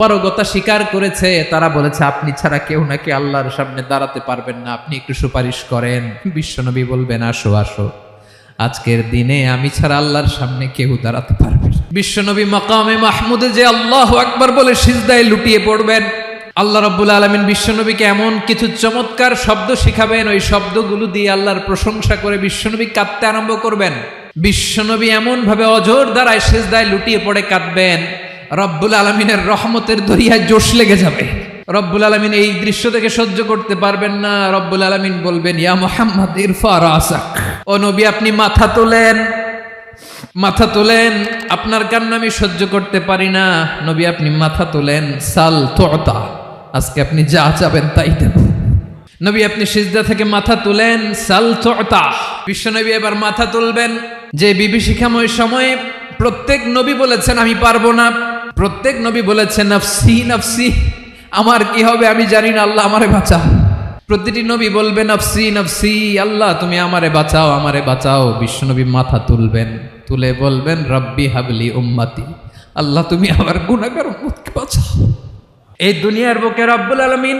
পারগতা স্বীকার করেছে, তারা বলেছে আপনি ছাড়া কেউ নাকি আল্লাহর সামনে দাঁড়াতে পারবেন না, আপনি একটু সুপারিশ করেন। বিশ্বনবী বলবেন আসো আসো, আজকের দিনে আমি ছাড়া আল্লাহর সামনে কেউ দাঁড়াতে পারবে না। বিশ্বনবী মাকামে মাহমুদে যে আল্লাহু আকবার বলে সিজদায় লুটিয়ে পড়বেন, আল্লাহ রাব্বুল আলামিন বিশ্বনবীকে এমন কিছু চমৎকার শব্দ শিখাবেন, ওই শব্দগুলো দিয়ে আল্লাহর প্রশংসা করে বিশ্বনবী কাঁদতে আরম্ভ করবেন। বিশ্বনবী এমন ভাবে অজর দ্বারায় সিজদায় লুটিয়ে পড়ে কাঁদবেন, রব্বুল আলামিনের রহমতের দরিয়ায় জোশ লেগে যাবে। রব্বুল আলামিন এই দৃশ্য থেকে সহ্য করতে পারবেন না। রব্বুল আলামিন বলবেন ইয়া মুহাম্মদ ইরফা রাসাক, ও নবী আপনি মাথা তোলেন, মাথা তোলেন, আপনার কান্না আমি সহ্য করতে পারি না। নবী আপনি মাথা তোলেন, সাল তুতা, আজকে আপনি যা চাবেন তাই দেব। নবী আপনি সিজদা থেকে মাথা তুলেন, সাল তুতা। বিশ্বনবী এবার মাথা তুলবেন। যে বিভীষিকাময় সময়ে প্রত্যেক নবী বলেছেন আমি পারবো না, প্রত্যেক নবী বলেছেন নফসি নফসি, আমার কি হবে আমি জানি না, আল্লাহ আমারে বাঁচাও। প্রতিটি নবী বলবেন নফসি নফসি, আল্লাহ তুমি আমারে বাঁচাও আমারে বাঁচাও। বিশ্বনবী মাথা তুলবেন, তুলে বলবেন রব্বি হাবলি উম্মতি, আল্লাহ তুমি আমার গুনাহগার উম্মতকে বাঁচাও। এই দুনিয়ার বুকে রব্বুল আলামিন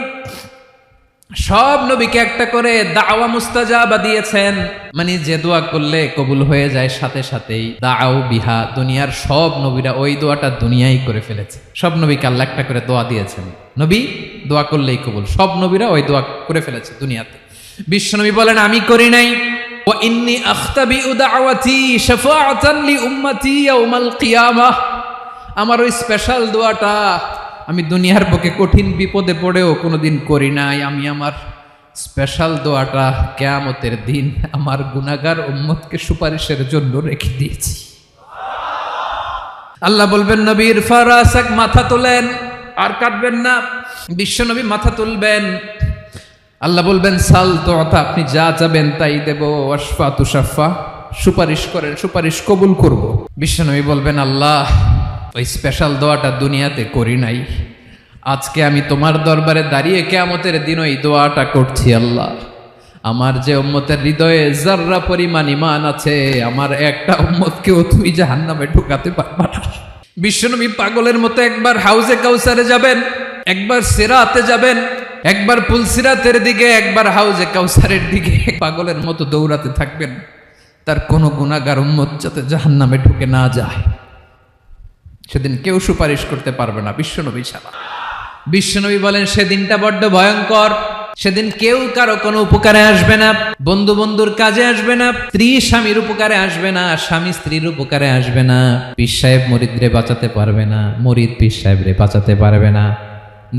সব নবীকে একটা করে দাওয়া মুস্তাজাবা দিয়েছেন, মানে যে দোয়া করলে কবুল হয়ে যায় সাথে সাথেই। দাও বিহা, দুনিয়ার সব নবীরা ওই দোয়াটা দুনিয়ায় করে ফেলেছে। সব নবীকে আল্লাহ একটা করে দোয়া দিয়েছেন, নবী দোয়া করলেই কবুল। সব নবীরা ওই দোয়া করে ফেলেছে দুনিয়াতে। বিশ্বনবী বলেন আমি করি নাই। ওয়া ইন্নী আখতাবিউ দাওয়াতি শাফাআতান লি উম্মতি ইয়াউমাল কিয়ামাহ, আমার ওই স্পেশাল দোয়াটা আমি দুনিয়ার বুকে কঠিন বিপদে পড়েও কোনোদিন করি নাই। আমি আমার স্পেশাল দোয়াটা কিয়ামতের দিন আমার গুনাহগার উম্মতকে সুপারিশের জন্য রেখে দিয়েছি। আল্লাহ বলবেন নবী ইরফা রাসাক, মাথা তোলেন, আর কাটবেন না। বিশ্বনবী মাথা তুলবেন, আল্লাহ বলবেন সাল তুতা, আপনি যা চাবেন তাই দেব। ওয়াশফা তুশাফা, সুপারিশ করেন, সুপারিশ কবুল করব। বিশ্বনবী বলবেন আল্লাহ ওই স্পেশাল দোয়াটা দুনিয়াতে করি নাই, আজকে আমি তোমার দরবারে দাঁড়িয়ে কিয়ামতের দিন ওই দোয়াটা করছি। আল্লাহ আমার যে উম্মতের হৃদয়ে যাররা পরিমাণ ঈমান আছে, আমার একটা উম্মতকেও তুমি জাহান্নামে ঢুকাতে পারবা না। বিশ্বনবী পাগলের মতো একবার হাউজে কাউসারে যাবেন, একবার সিরাতে যাবেন, একবার পুলসিরাতের দিকে, একবার হাউজে কাউসারের দিকে, পাগলের মতো দৌড়াতে থাকবেন, তার কোনো গুনাহগার উম্মত যাতে জাহান্নামে ঢুকে না যায়। সেদিন কেউ সুপারিশ করতে পারবে না বিশ্বনবী ছাড়া। বিশ্বনবী বলেন সেদিনটা বড্ড ভয়ঙ্কর, সেদিন কেউ কারো কোনো উপকারে আসবে না, বন্ধু বন্ধুর কাজে আসবে না, স্ত্রী স্বামীর উপকারে আসবে না, স্বামী স্ত্রীর উপকারে আসবে না, পীর সাহেব মুরিদরে বাঁচাতে পারবে না, মুরিদ পীর সাহেবরে বাঁচাতে পারবে না,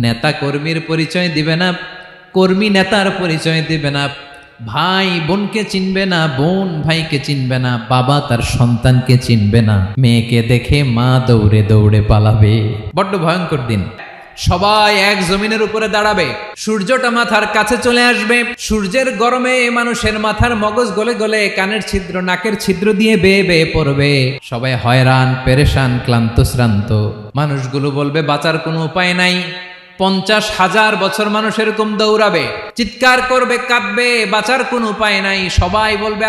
নেতা কর্মীর পরিচয় দিবে না, কর্মী নেতার পরিচয় দিবে না, ভাই বোনকে চিনবে না, বোন ভাইকে চিনবে না, বাবা তার সন্তানকে চিনবে না, মেয়েকে দেখে মা দৌড়ে দৌড়ে পালাবে। বড্ড ভয়ঙ্কর দিন। সবাই এক জমিনের উপরে দাঁড়াবে, সূর্যটা মাথার কাছে চলে আসবে, সূর্যের গরমে মানুষের মাথার মগজ গলে গলে কানের ছিদ্র নাকের ছিদ্র দিয়ে বেয়ে বেয়ে পড়বে। সবাই হয়রান পেরেশান ক্লান্ত শ্রান্ত। মানুষগুলো বলবে বাঁচার কোনো উপায় নাই। 50,000 বছর মানুষ এরকম দৌড়াবে, চিৎকার করবে, কাঁদবে, বাঁচার কোনো উপায় নাই। সবাই বলবে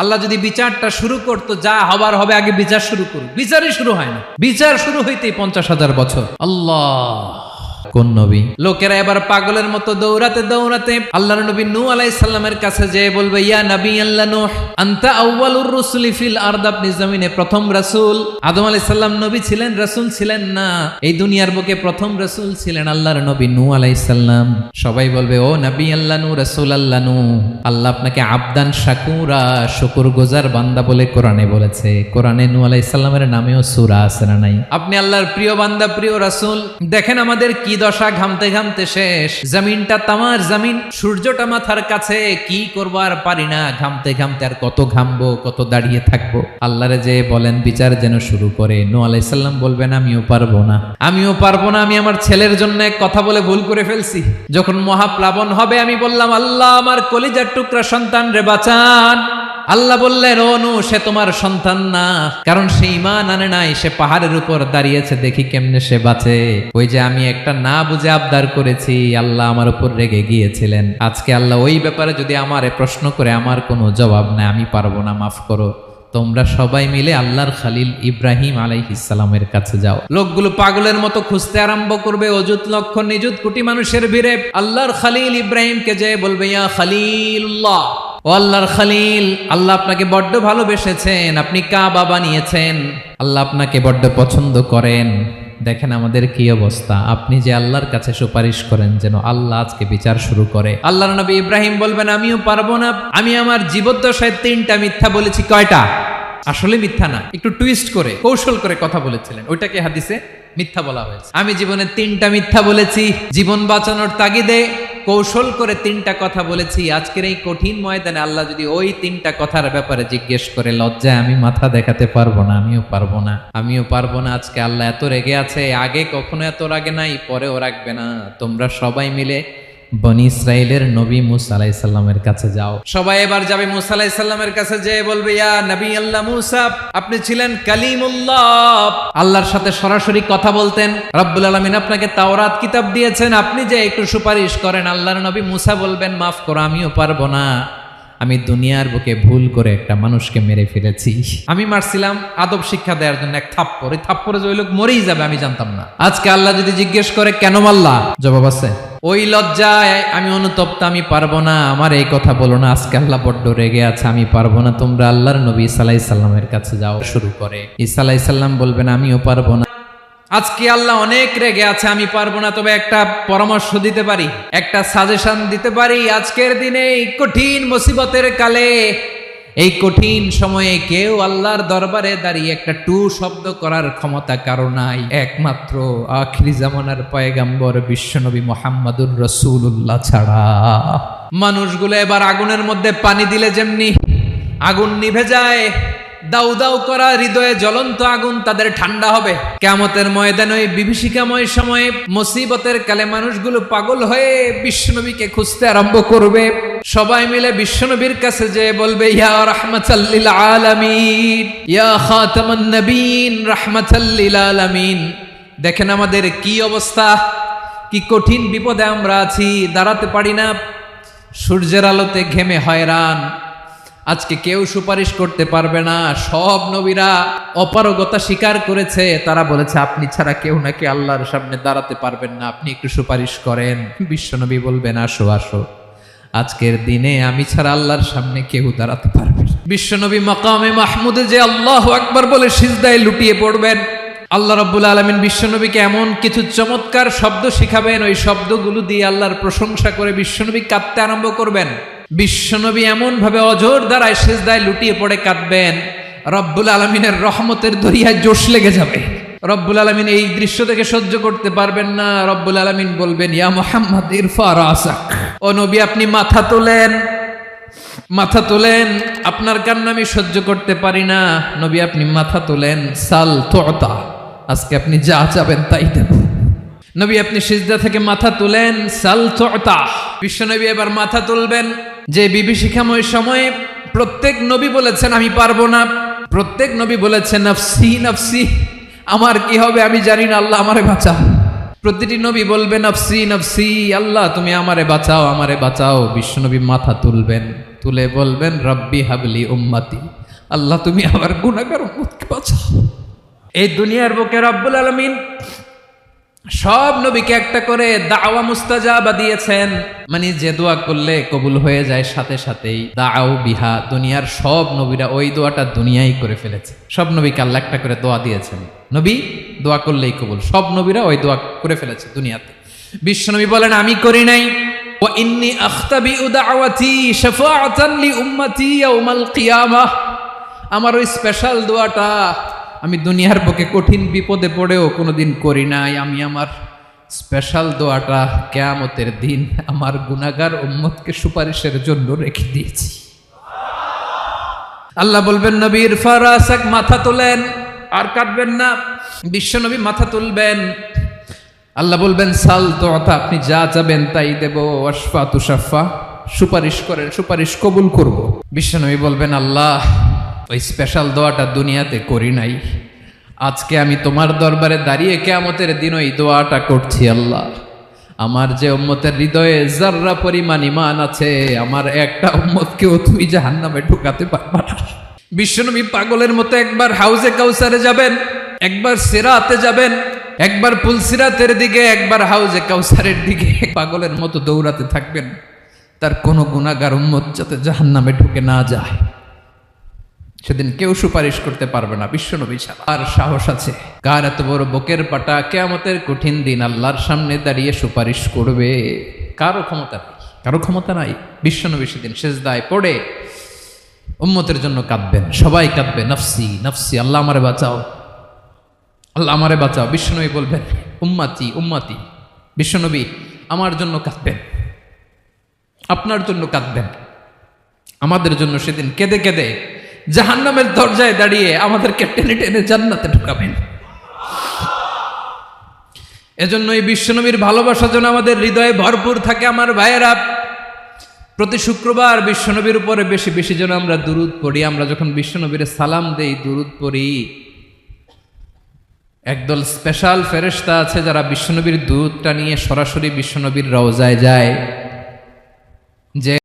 আল্লাহ যদি বিচারটা শুরু করতো, যা হবার হবে, আগে বিচার শুরু করুক। বিচারই শুরু হয় না, বিচার শুরু হইতেই 50,000 বছর। আল্লাহ কোন নবী? লোকেরা এবার পাগলের মতো দৌড়াতে দৌড়াতে আল্লাহর নবী নূহ আলাইহিস সালামের কাছে যেয়ে বলবে ইয়া নবী আল্লাহ নূহ আনতা আউয়ালুর রাসূলি ফিল আরদ, আপনি জমিনে প্রথম রাসূল। আদম আলাইহিস সালাম নবী ছিলেন, রাসূল ছিলেন না। এই দুনিয়ার বুকে প্রথম রাসূল ছিলেন আল্লাহর নবী নূহ আলাইহিস সালাম। সবাই বলবে ও নবী আল্লাহ নূহ, রাসূল আল্লাহ নূহ, আল্লাহ আপনাকে আবদান শাকুরা, শুকরগুজার বান্দা বলে কোরআনে বলেছে। কোরআনে নূহ আলাইহিস সালামের নামেও সূরা আছে না নাই? আপনি আল্লাহর প্রিয় বান্দা, প্রিয় রাসূল। দেখেন আমাদের কি দশা, ঘামতে ঘামতে শেষ, জমিনটা তামার জমিন, সূর্যটা মাথার কাছে, কি করবো আর পারি না, ঘামতে ঘামতে আর কত ঘামবো, কত দাঁড়িয়ে থাকবো। আল্লাহরে যে বলেন বিচার যেন শুরু করে। নূহ আলাইহিস সালাম বলবেন আমিও পারবো না, আমিও পারবো না, আমি আমার ছেলের জন্য এক কথা বলে ভুল করে ফেলছি। যখন মহাপ্লাবন হবে আমি বললাম আল্লাহ আমার কলিজার টুকরা সন্তান রে বাঁচান। আল্লাহ বললেন ও নূহ সে তোমার সন্তান না, কারণ সে ঈমান আনে নাই, সে পাহাড়ের উপর দাঁড়িয়েছে, দেখি কেমনে সে বাঁচে। ওই যে আমি একটা না বুঝে আবদার করেছি, আল্লাহ আমার উপর রেগে গিয়েছিলেন। আজকে আল্লাহ ওই ব্যাপারে যদি আমারে প্রশ্ন করে আমার কোনো জবাব নাই, আমি পারবো না, মাফ করো। তোমরা সবাই মিলে আল্লাহর খালিল ইব্রাহিম আলাইহিস সালামের কাছে যাও। লোকগুলো পাগলের মতো খুঁজতে আরম্ভ করবে, অযুত লক্ষ নিযুত কোটি মানুষের ভিড়ে আল্লাহর খালিল ইব্রাহিমকে যেয়ে বলবে, ইয়া খালিলুল্লাহ, ও আল্লাহর খালিল, আল্লাহ আপনাকে বড্ড ভালোবেসেছেন, আপনি কাবা বানিয়েছেন, আল্লাহ আপনাকে বড্ড পছন্দ করেন। দেখেন আমাদের কি অবস্থা, আপনি যে আল্লাহর কাছে সুপারিশ করেন যেন আল্লাহ আজকে বিচার শুরু করে। আল্লাহর নবী ইব্রাহিম বলবেন, আমিও পারবো না, আমি আমার জীবদ্দশায় 3টা মিথ্যা বলেছি। কয়টা? আসলে মিথ্যা না, একটু টুইস্ট করে কৌশল করে কথা বলেছিলেন, ওইটাকে হাদিসে মিথ্যা বলা হয়েছে। আমি জীবনে 3টা মিথ্যা বলেছি, জীবন বাঁচানোর তাগিদে কৌশল করে 3টা কথা বলেছি। আজকের এই কঠিন ময়দানে আল্লাহ যদি ওই 3টা কথার ব্যাপারে জিজ্ঞেস করে, লজ্জায় আমি মাথা দেখাতে পারবো না, আমিও পারবো না। আজকে আল্লাহ এত রেগে আছে, আগে কখনো এত রাগে নাই, পরেও রাখবে না। তোমরা সবাই মিলে বনি ইসরাইলের নবী মুসা আলাইহিস সালামের কাছে যাও। সবাই এবার যাবে মুসা আলাইহিস সালামের কাছে, যেয়ে বলবে, ইয়া নবী আল্লাহ মুসা, আপনি ছিলেন কালিমুল্লাহ, আল্লাহর সাথে সরাসরি কথা বলতেন, রব্বুল আলামিন আপনাকে তাওরাত কিতাব দিয়েছেন, আপনি যে একটু সুপারিশ করেন। আল্লাহর নবী মুসা বলবেন, মাফ করো, আমিও পারবো না, আমি দুনিয়ার বুকে ভুল করে একটা মানুষকে মেরে ফেলেছি। আমি মারছিলাম আদব শিক্ষা দেওয়ার জন্য এক থাপ্পড়, এই থাপ্পড়ে যে ওই লোক মরেই যাবে আমি জানতাম না। আজকে আল্লাহ যদি জিজ্ঞেস করে কেন মারলা, জবাব আছে। ওই লজ্জায় আমি অনুতপ্ত, আমি পারবো না, আমার এই কথা বলো না। আজকে আল্লাহ বড্ড রেগে আছে, আমি পারবো না। তোমরা আল্লাহর নবী ঈসা আলাইহিস সালামের কাছে যাও। শুরু করে ঈসা আলাইহিস সালাম বলবেন, আমিও পারবো না, আজকে আল্লাহ অনেক রেগে আছে, আমি পারবো না। তবে একটা পরামর্শ দিতে পারি, একটা সাজেশন দিতে পারি। আজকের দিনে এই কঠিন মুসিবতের কালে, এই কঠিন সময়ে কেউ আল্লাহর দরবারে দাঁড়িয়ে একটা টু শব্দ করার ক্ষমতা কারো নাই, একমাত্র আখিরি জামানার পয়গাম্বর বিশ্বনবী মুহাম্মদুর রাসূলুল্লাহ ছাড়া। মানুষগুলো এবার আগুনের মধ্যে পানি দিলে যেমনি আগুন নিভে যায়, দাউ দাউ করা হৃদয়ে জ্বলন্ত আগুন তাদের ঠান্ডা হবে। কিয়ামতের ময়দানে ওই বিভীষিকাময় সময়ে মুসিবতের কালে মানুষগুলো পাগল হয়ে বিশ্বনবীকে খুঁজতে আরম্ভ করবে। সবাই মিলে বিশ্বনবীর কাছে যেয়ে বলবে, ইয়া রাহমাতাল লিল আলামিন, ইয়া খাতামান নবীন, রাহমাতাল লিল আলামিন। দেখেন আমাদের কি অবস্থা, কি কঠিন বিপদে আমরা আছি, দাঁড়াতে পারি না, সূর্যের আলোতে ঘেমে হয়রান। আজকে কেউ সুপারিশ করতে পারবে না। সব নবীরা অপারগতা স্বীকার করেছে, তারা বলেছে আপনি ছাড়া কেউ নাকি আল্লাহর সামনে দাঁড়াতে পারবেন না, আপনি একটু সুপারিশ করেন। বিশ্বনবী বলবেন, আসো আসো, আজকের দিনে আমি ছাড়া আল্লাহর সামনে কেউ দাঁড়াতে পারবে না। বিশ্বনবী মাকামে মাহমুদে যে আল্লাহু আকবার বলে সিজদায় লুটিয়ে পড়বেন। আল্লাহ রাব্বুল আলামিন বিশ্বনবীকে এমন কিছু চমৎকার শব্দ শিখাবেন, ওই শব্দগুলো দিয়ে আল্লাহর প্রশংসা করে বিশ্বনবী কাঁদতে আরম্ভ করবেন। বিশ্বনবী এমন ভাবে অজর দ্বারায় সিজদায় লুটিয়ে পড়ে কাঁদবেন, রব্বুল আলামিনের রহমতের দরিয়ায় জোশ লেগে যাবে। রব্বুল আলামিন এই দৃশ্য থেকে সহ্য করতে পারবেন না। রব্বুল আলামিন বলবেন, ইয়া মুহাম্মদ ইরফা রাসাক, ও নবী আপনি মাথা তোলেন, মাথা তোলেন, আপনার কান্না আমি সহ্য করতে পারি না। নবী আপনি মাথা তোলেন, সাল তুতা, আজকে আপনি যা চাবেন তাই দেব। নবী আপনি সিজদা থেকে মাথা তুলেন, সাল তুতা। বিশ্বনবী এবার মাথা তুলবেন। যে বিভীষিকাময় সময়ে প্রত্যেক নবী বলেছেন আমি পারবো না, প্রত্যেক নবী বলেছেন নফসি নফসি, আমার কি হবে আমি জানি না, আল্লাহ আমারে বাঁচাও। প্রতিটি নবী বলবে নফসি নফসি, আল্লাহ তুমি আমারে বাঁচাও, আমারে বাঁচাও। বিশ্বনবী মাথা তুলবেন, তুলে বলবেন রব্বি হাবলি উম্মতি, আল্লাহ তুমি আমার গুনাহগার উম্মতকে বাঁচাও। এই দুনিয়ার বুকে রব্বুল আলামিন সব নবীকে একটা করে দাওয়া মুস্তাজাবা দিয়েছেন, মানে যে দোয়া করলে কবুল হয়ে যায় সাথে সাথেই। দাও বিহা, দুনিয়ার সব নবীরা ওই দোয়াটা দুনিয়ায় করে ফেলেছে। সব নবীকে আল্লাহ একটা করে দোয়া দিয়েছেন, নবী দোয়া করলেই কবুল। সব নবীরা ওই দোয়া করে ফেলেছে দুনিয়াতে। বিশ্বনবী বলেন আমি করি নাই। ওয়া ইন্নী আখতাবিউ দাওয়াতি শাফাআতান লি উম্মতি ইয়াউমাল কিয়ামাহ, আমার ওই স্পেশাল দোয়াটা আমি দুনিয়ার বুকে কঠিন বিপদে পড়েও কোনোদিন করি নাই। আমি আমার স্পেশাল দোয়াটা কিয়ামতের দিন আমার গুনাহগার উম্মতকে সুপারিশের জন্য রেখে দিয়েছি। আল্লাহ বলবেন নবী ইরফা রাসাক, মাথা তোলেন, আর কাটবেন না। বিশ্বনবী মাথা তুলবেন। আল্লাহ বলবেন সাল তুতা, আপনি যা চাবেন তাই দেব। ওয়াশফা তুশাফা, সুপারিশ করেন, সুপারিশ কবুল করব। বিশ্বনবী বলবেন আল্লাহ ওই স্পেশাল দোয়াটা দুনিয়াতে করি নাই, আজকে আমি তোমার দরবারে দাঁড়িয়ে কিয়ামতের দিন ওই দোয়াটা করছি। আল্লাহ আমার যে উম্মতের হৃদয়ে যাররা পরিমাণ ঈমান আছে, আমার একটা উম্মতকেও তুই জাহান্নামে ঢুকাতে পারবা না। বিশ্বনবী পাগলের মতো একবার হাউজে কাউসারে যাবেন, একবার সিরাতে যাবেন, একবার পুলসিরাতের দিকে, একবার হাউজে কাউসারের দিকে পাগলের মতো দৌড়াতে থাকবেন। তার কোনো গুনাহগার উম্মত যাতে জাহান্নামে ঢুকে না যায়। সেদিন কেউ সুপারিশ করতে পারবে না বিশ্বনবী ছাড়া। আর সাহস আছে কার এত বড় বুকের পাটা, কিয়ামতের কঠিন দিন আল্লাহর সামনে দাঁড়িয়ে সুপারিশ করবে? কারো ক্ষমতা নাই, কারো ক্ষমতা নাই। বিশ্বনবী সেদিন সেজদায় পড়ে উম্মতের জন্য কাঁদবেন, সবাই কাঁদবে, নফসি নফসি, আল্লাহ আমারে বাঁচাও, আল্লাহ আমারে বাঁচাও। বিশ্বনবী বলবেন উম্মতি উম্মতি। বিশ্বনবী আমার জন্য কাঁদবেন, আপনার জন্য কাঁদবেন, আমাদের জন্য সেদিন কেঁদে কেঁদে জাহান্নামের দরজায় দাঁড়িয়ে আমাদেরকে টেনে টেনে জান্নাতে ঢুকাবেন। এজন্য এই বিশ্বনবীর ভালোবাসা যেন আমাদের হৃদয়ে ভরপুর থাকে। আমার ভাইয়েরা, প্রতি শুক্রবার বিশ্বনবীর উপরে বেশি বেশি যেন আমরা দুরূদ পড়ি। আমরা যখন বিশ্বনবীর সালাম দেই, দুরূদ পড়ি, একদল স্পেশাল ফেরেশতা আছে যারা বিশ্বনবীর দুরূদটা নিয়ে সরাসরি বিশ্বনবীর রওজায় যায়। যে